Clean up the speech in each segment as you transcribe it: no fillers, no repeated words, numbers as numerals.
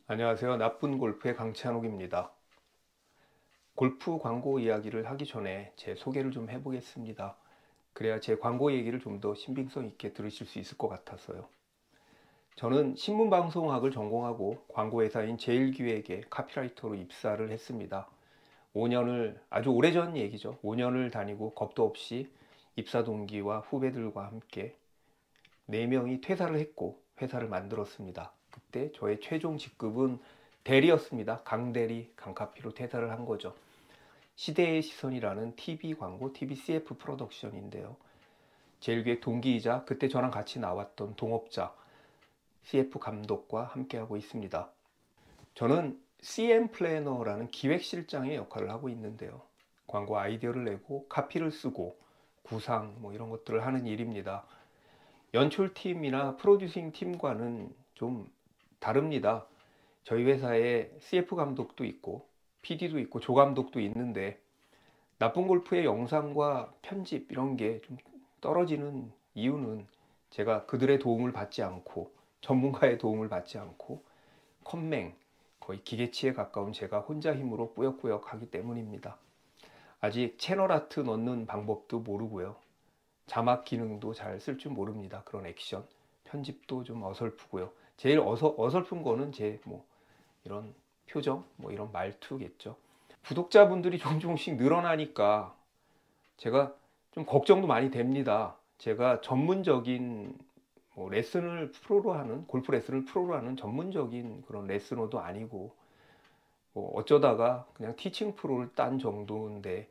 안녕하세요. 나쁜 골프의 강찬욱입니다. 골프 광고 이야기를 하기 전에 제 소개를 좀 해보겠습니다. 그래야 제 광고 얘기를 좀 더 신빙성 있게 들으실 수 있을 것 같아서요. 저는 신문방송학을 전공하고 광고회사인 제일기획에 카피라이터로 입사를 했습니다. 5년을, 아주 오래전 얘기죠. 5년을 다니고 겁도 없이 입사 동기와 후배들과 함께 4명이 퇴사를 했고 회사를 만들었습니다. 그때 저의 최종 직급은 대리였습니다. 강대리, 강카피로 퇴사를 한 거죠. 시대의 시선이라는 TV 광고, TV CF 프로덕션인데요. 제일기획 동기이자 그때 저랑 같이 나왔던 동업자 CF 감독과 함께하고 있습니다. 저는 CM 플래너라는 기획실장의 역할을 하고 있는데요. 광고 아이디어를 내고 카피를 쓰고 구상 이런 것들을 하는 일입니다. 연출팀이나 프로듀싱 팀과는 좀 다릅니다. 저희 회사에 CF 감독도 있고 PD도 있고 조감독도 있는데 나쁜 골프의 영상과 편집 이런 게 좀 떨어지는 이유는 제가 그들의 도움을 받지 않고 전문가의 도움을 받지 않고 컴맹 거의 기계치에 가까운 제가 혼자 힘으로 꾸역꾸역 하기 때문입니다. 아직 채널 아트 넣는 방법도 모르고요. 자막 기능도 잘 쓸 줄 모릅니다. 그런 액션 편집도 좀 어설프고요. 제일 어설픈 거는 제 이런 표정 이런 말투겠죠. 구독자분들이 조금씩 늘어나니까 제가 좀 걱정도 많이 됩니다. 제가 전문적인 레슨을 프로로 하는 골프 레슨을 프로로 하는 전문적인 그런 레슨어도 아니고 어쩌다가 그냥 티칭 프로를 딴 정도인데,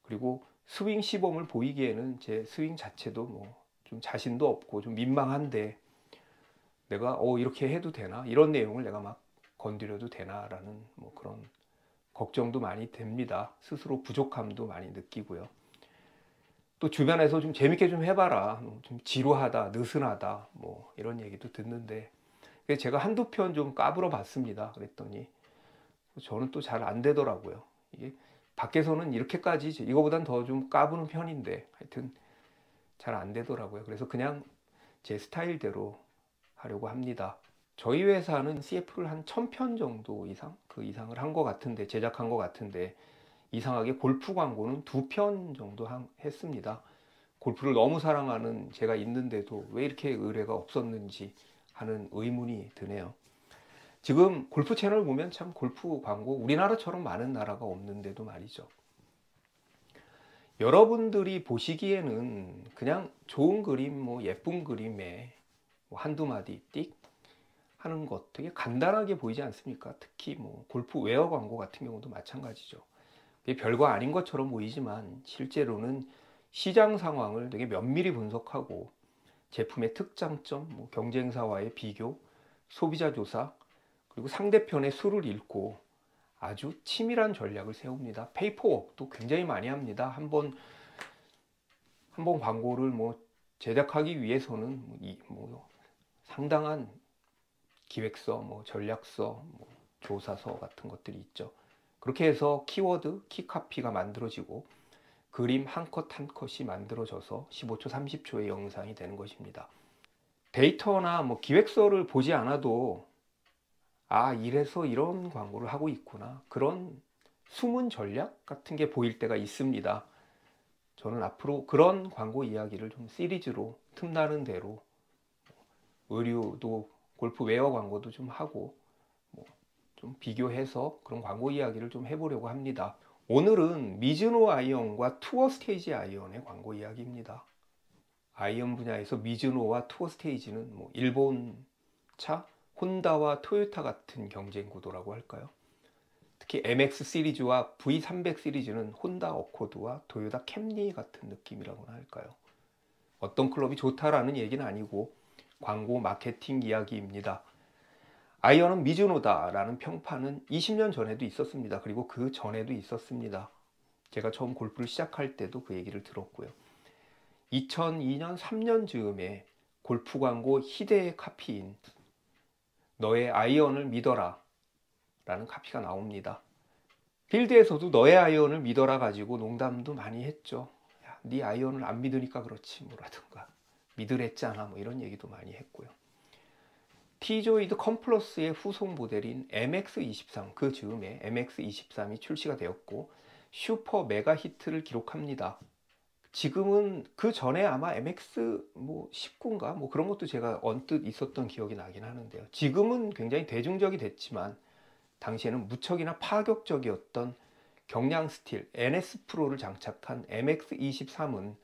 그리고 스윙 시범을 보이기에는 제 스윙 자체도 좀 자신도 없고 좀 민망한데 내가 이렇게 해도 되나, 이런 내용을 내가 막 건드려도 되나라는 그런 걱정도 많이 됩니다. 스스로 부족함도 많이 느끼고요. 또 주변에서 좀 재밌게 좀 해봐라, 좀 지루하다, 느슨하다 이런 얘기도 듣는데 제가 한두 편 좀 까불어 봤습니다. 그랬더니 저는 또 잘 안 되더라고요. 이게 밖에서는 이렇게까지 이거보단 더 좀 까부는 편인데 하여튼 잘 안 되더라고요. 그래서 그냥 제 스타일대로 하려고 합니다. 저희 회사는 CF를 한 1000편 정도 이상, 그 이상을 한 것 같은데, 제작한 것 같은데, 이상하게 골프 광고는 2편 정도 했습니다. 골프를 너무 사랑하는 제가 있는데도 왜 이렇게 의뢰가 없었는지 하는 의문이 드네요. 지금 골프 채널 보면 참 골프 광고 우리나라처럼 많은 나라가 없는데도 말이죠. 여러분들이 보시기에는 그냥 좋은 그림, 예쁜 그림에 한두 마디 띡 하는 것 되게 간단하게 보이지 않습니까? 특히 골프 웨어 광고 같은 경우도 마찬가지죠. 별거 아닌 것처럼 보이지만 실제로는 시장 상황을 되게 면밀히 분석하고 제품의 특장점, 경쟁사와의 비교, 소비자 조사, 그리고 상대편의 수를 읽고 아주 치밀한 전략을 세웁니다. 페이퍼웍도 굉장히 많이 합니다. 한 번 광고를 제작하기 위해서는 상당한 기획서, 전략서, 조사서 같은 것들이 있죠. 그렇게 해서 키워드, 키카피가 만들어지고 그림 한 컷 한 컷이 만들어져서 15초, 30초의 영상이 되는 것입니다. 데이터나 기획서를 보지 않아도 이래서 이런 광고를 하고 있구나, 그런 숨은 전략 같은 게 보일 때가 있습니다. 저는 앞으로 그런 광고 이야기를 좀 시리즈로 틈나는 대로 의류도 골프 웨어 광고도 좀 하고 좀 비교해서 그런 광고 이야기를 좀 해보려고 합니다. 오늘은 미즈노 아이언과 투어 스테이지 아이언의 광고 이야기입니다. 아이언 분야에서 미즈노와 투어 스테이지는 일본 차 혼다와 토요타 같은 경쟁 구도라고 할까요? 특히 MX 시리즈와 V300 시리즈는 혼다 어코드와 토요타 캠리 같은 느낌이라고나 할까요? 어떤 클럽이 좋다라는 얘기는 아니고 광고 마케팅 이야기입니다. 아이언은 미즈노다라는 평판은 20년 전에도 있었습니다. 그리고 그 전에도 있었습니다. 제가 처음 골프를 시작할 때도 그 얘기를 들었고요. 2002년, 3년 즈음에 골프 광고 희대의 카피인 너의 아이언을 믿어라 라는 카피가 나옵니다. 필드에서도 너의 아이언을 믿어라 가지고 농담도 많이 했죠. 야, 네 아이언을 안 믿으니까 그렇지 뭐라든가, 믿으랬잖아 이런 얘기도 많이 했고요. T조이드 컴플러스의 후속 모델인 MX23, 그 즈음에 MX23이 출시가 되었고 슈퍼 메가 히트를 기록합니다. 지금은 그 전에 아마 MX 19인가 뭐 그런 것도 제가 언뜻 있었던 기억이 나긴 하는데요. 지금은 굉장히 대중적이 됐지만 당시에는 무척이나 파격적이었던 경량 스틸 NS 프로를 장착한 MX23은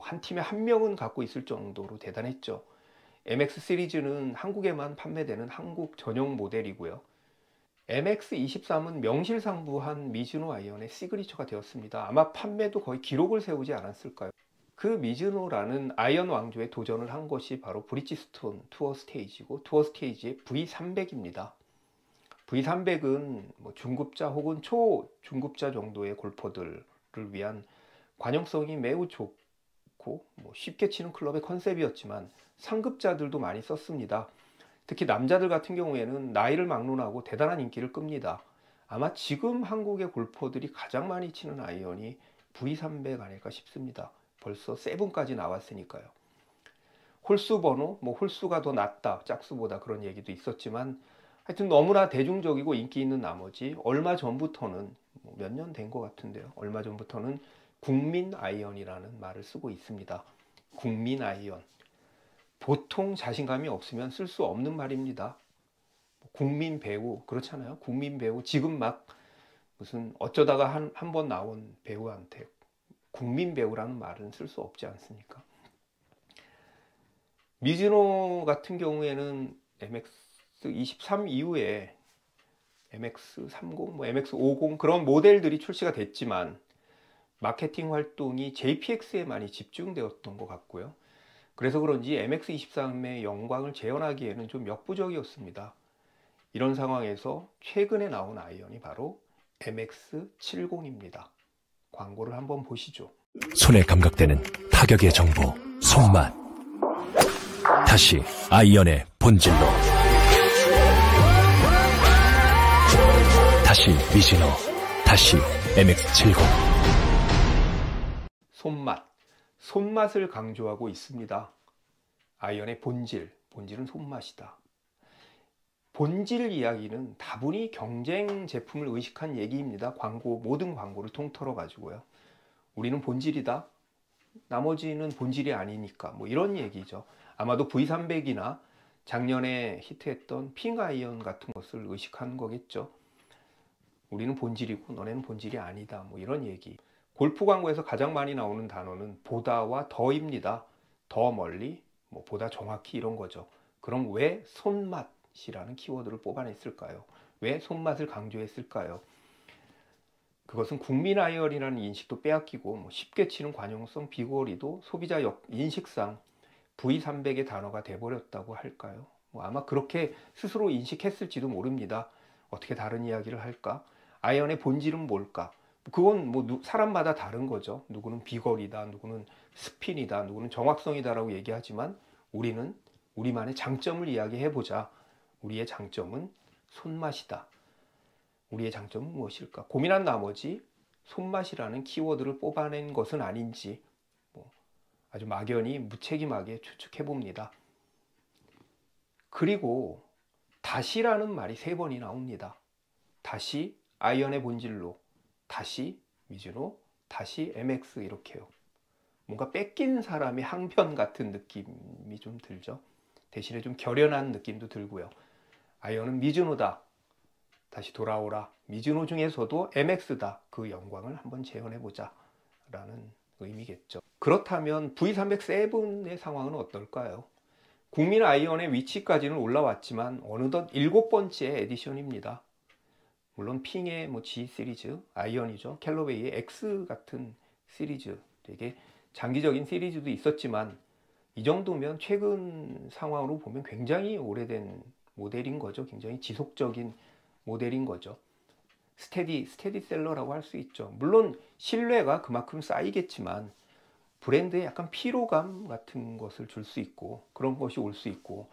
한 팀에 한 명은 갖고 있을 정도로 대단했죠. MX 시리즈는 한국에만 판매되는 한국 전용 모델이고요. MX23은 명실상부한 미즈노 아이언의 시그니처가 되었습니다. 아마 판매도 거의 기록을 세우지 않았을까요? 그 미즈노라는 아이언 왕조에 도전을 한 것이 바로 브리지스톤 투어 스테이지고, 투어 스테이지의 V300입니다. V300은 중급자 혹은 초중급자 정도의 골퍼들을 위한 관용성이 매우 좋고 쉽게 치는 클럽의 컨셉이었지만 상급자들도 많이 썼습니다. 특히 남자들 같은 경우에는 나이를 막론하고 대단한 인기를 끕니다. 아마 지금 한국의 골퍼들이 가장 많이 치는 아이언이 V300 아닐까 싶습니다. 벌써 7까지 나왔으니까요. 홀수 번호, 홀수가 더 낫다, 짝수보다, 그런 얘기도 있었지만 하여튼 너무나 대중적이고 인기 있는 나머지 얼마 전부터는, 몇 년 된 것 같은데요, 얼마 전부터는 국민 아이언이라는 말을 쓰고 있습니다. 국민 아이언. 보통 자신감이 없으면 쓸 수 없는 말입니다. 국민 배우, 그렇잖아요. 국민 배우. 지금 막 무슨 어쩌다가 한 번 나온 배우한테 국민 배우라는 말은 쓸 수 없지 않습니까? 미즈노 같은 경우에는 MX23 이후에 MX30, MX50 그런 모델들이 출시가 됐지만 마케팅 활동이 JPX에 많이 집중되었던 것 같고요. 그래서 그런지 MX23의 영광을 재현하기에는 좀 역부족이었습니다. 이런 상황에서 최근에 나온 아이언이 바로 MX70입니다. 광고를 한번 보시죠. 손에 감각되는 타격의 정보, 손맛. 다시 아이언의 본질로. 다시 미즈노, 다시 MX70. 손맛을 강조하고 있습니다. 아이언의 본질은 손맛이다. 본질 이야기는 다분히 경쟁 제품을 의식한 얘기입니다. 모든 광고를 통틀어 가지고요. 우리는 본질이다, 나머지는 본질이 아니니까, 이런 얘기죠. 아마도 V300이나 작년에 히트했던 핑 아이언 같은 것을 의식한 거겠죠. 우리는 본질이고 너네는 본질이 아니다, 이런 얘기. 골프 광고에서 가장 많이 나오는 단어는 보다와 더입니다. 더 멀리, 보다 정확히, 이런 거죠. 그럼 왜 손맛이라는 키워드를 뽑아냈을까요? 왜 손맛을 강조했을까요? 그것은 국민 아이언이라는 인식도 빼앗기고 쉽게 치는 관용성, 비거리도 소비자 인식상 V300의 단어가 돼버렸다고 할까요? 아마 그렇게 스스로 인식했을지도 모릅니다. 어떻게 다른 이야기를 할까? 아이언의 본질은 뭘까? 그건 사람마다 다른 거죠. 누구는 비거리다, 누구는 스핀이다, 누구는 정확성이다라고 얘기하지만 우리는 우리만의 장점을 이야기해보자. 우리의 장점은 손맛이다. 우리의 장점은 무엇일까? 고민한 나머지 손맛이라는 키워드를 뽑아낸 것은 아닌지 아주 막연히 무책임하게 추측해봅니다. 그리고 다시라는 말이 3번이 나옵니다. 다시 아이언의 본질로, 다시 미즈노, 다시 MX, 이렇게요. 뭔가 뺏긴 사람의 항변 같은 느낌이 좀 들죠. 대신에 좀 결연한 느낌도 들고요. 아이언은 미즈노다, 다시 돌아오라. 미즈노 중에서도 MX다, 그 영광을 한번 재현해보자 라는 의미겠죠. 그렇다면 V307의 상황은 어떨까요? 국민 아이언의 위치까지는 올라왔지만 어느덧 7번째 에디션입니다. 물론 핑의 G 시리즈, 아이언이죠. 캘러웨이의 X 같은 시리즈, 되게 장기적인 시리즈도 있었지만 이 정도면 최근 상황으로 보면 굉장히 오래된 모델인 거죠. 굉장히 지속적인 모델인 거죠. 스테디셀러라고 할 수 있죠. 물론 신뢰가 그만큼 쌓이겠지만 브랜드에 약간 피로감 같은 것을 줄 수 있고, 그런 것이 올 수 있고,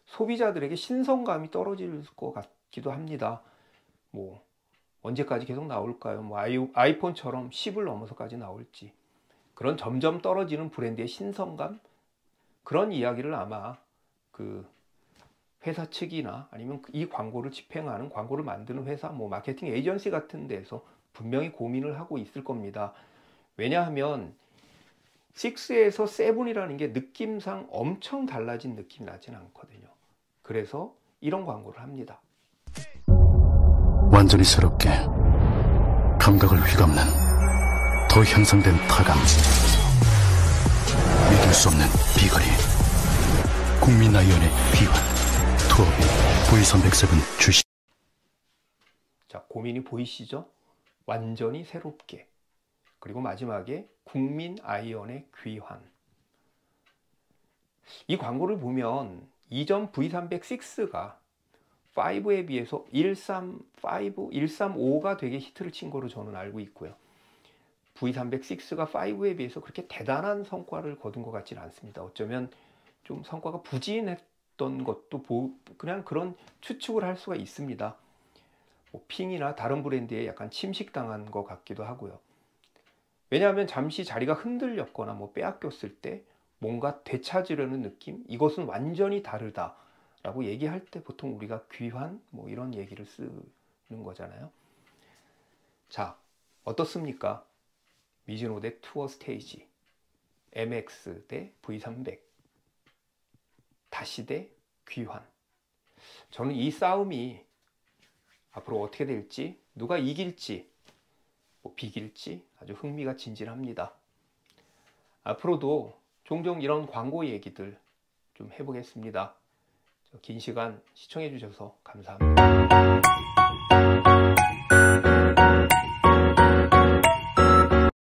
소비자들에게 신선감이 떨어질 것 같기도 합니다. 언제까지 계속 나올까요? 아이폰처럼 10을 넘어서까지 나올지, 그런 점점 떨어지는 브랜드의 신선감, 그런 이야기를 아마 회사 측이나 아니면 이 광고를 집행하는, 광고를 만드는 회사, 뭐 마케팅 에이전시 같은 데서 분명히 고민을 하고 있을 겁니다. 왜냐하면 6에서 7이라는 게 느낌상 엄청 달라진 느낌이 나진 않거든요. 그래서 이런 광고를 합니다. 완전히 새롭게 감각을 휘감는 더 향상된 타감, 믿을 수 없는 비거리, 국민 아이언의 귀환, 투어비 V307 출시. 자, 고민이 보이시죠? 완전히 새롭게. 그리고 마지막에 국민 아이언의 귀환. 이 광고를 보면 이전 V306가 5에 비해서 135가 되게 히트를 친 거로 저는 알고 있고요. V306가 5에 비해서 그렇게 대단한 성과를 거둔 것 같지는 않습니다. 어쩌면 좀 성과가 부진했던 것도 그냥 그런 추측을 할 수가 있습니다. 뭐 핑이나 다른 브랜드에 약간 침식당한 것 같기도 하고요. 왜냐하면 잠시 자리가 흔들렸거나 뭐 빼앗겼을 때 뭔가 되찾으려는 느낌, 이것은 완전히 다르다 라고 얘기할 때 보통 우리가 귀환 뭐 이런 얘기를 쓰는 거잖아요. 자, 어떻습니까? 미즈노 대 투어 스테이지, MX 대 V300, 다시 대 귀환. 저는 이 싸움이 앞으로 어떻게 될지, 누가 이길지 뭐 비길지 아주 흥미가 진진합니다. 앞으로도 종종 이런 광고 얘기들 좀 해보겠습니다. 긴 시간 시청해 주셔서 감사합니다.